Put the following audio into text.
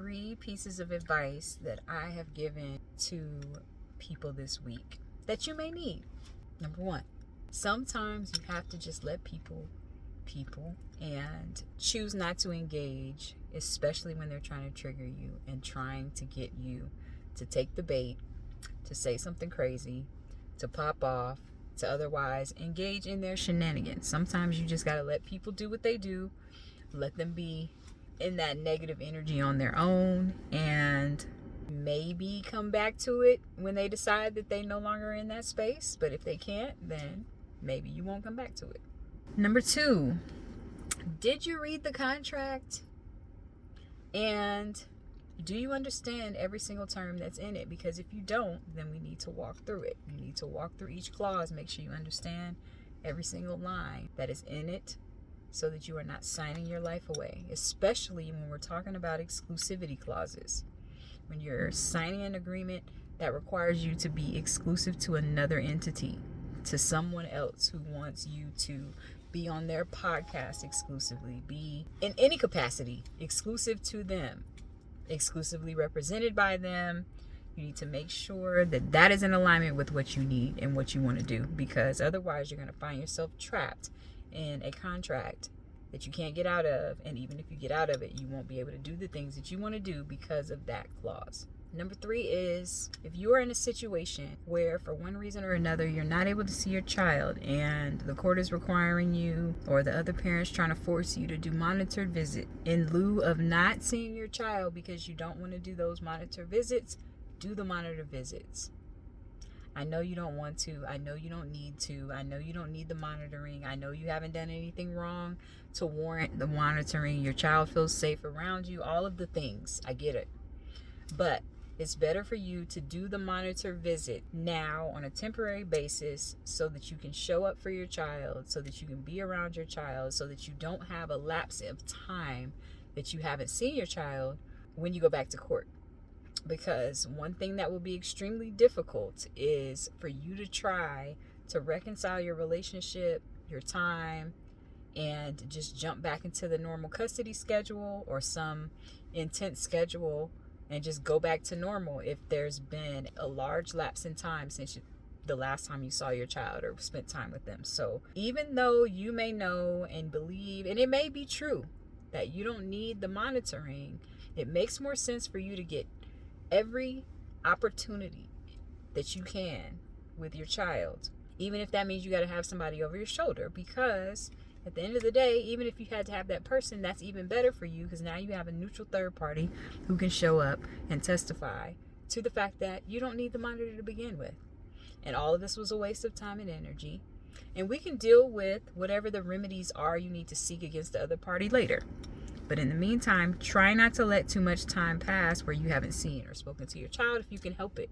3 pieces of advice that I have given to people this week that you may need. Number 1, sometimes you have to just let people and choose not to engage, especially when they're trying to trigger you and trying to get you to take the bait, to say something crazy, to pop off, to otherwise engage in their shenanigans. Sometimes you just got to let people do what they do, let them be in that negative energy on their own, and maybe come back to it when they decide that they no longer in that space. But if they can't, then maybe you won't come back to it. Number 2, did you read the contract? And do you understand every single term that's in it? Because if you don't, then we need to walk through it. You need to walk through each clause, make sure you understand every single line that is in it, so that you are not signing your life away, especially when we're talking about exclusivity clauses. When you're signing an agreement that requires you to be exclusive to another entity, to someone else who wants you to be on their podcast exclusively, be in any capacity exclusive to them, exclusively represented by them. You need to make sure that that is in alignment with what you need and what you want to do, because otherwise you're going to find yourself trapped in a contract that you can't get out of, and even if you get out of it, you won't be able to do the things that you want to do because of that clause. Number 3 is, if you are in a situation where for one reason or another you're not able to see your child and the court is requiring you, or the other parent's trying to force you to do monitored visit, in lieu of not seeing your child because you don't want to do those monitored visits, do the monitored visits. I know you don't want to. I know you don't need to. I know you don't need the monitoring. I know you haven't done anything wrong to warrant the monitoring. Your child feels safe around you. All of the things. I get it. But it's better for you to do the monitor visit now on a temporary basis, so that you can show up for your child, so that you can be around your child, so that you don't have a lapse of time that you haven't seen your child when you go back to court. Because one thing that will be extremely difficult is for you to try to reconcile your relationship, your time, and just jump back into the normal custody schedule or some intense schedule and just go back to normal if there's been a large lapse in time since the last time you saw your child or spent time with them. So even though you may know and believe, and it may be true, that you don't need the monitoring, it makes more sense for you to get every opportunity that you can with your child, even if that means you got to have somebody over your shoulder, because at the end of the day, even if you had to have that person, that's even better for you, because now you have a neutral third party who can show up and testify to the fact that you don't need the monitor to begin with. And all of this was a waste of time and energy. And we can deal with whatever the remedies are you need to seek against the other party later. But in the meantime, try not to let too much time pass where you haven't seen or spoken to your child if you can help it.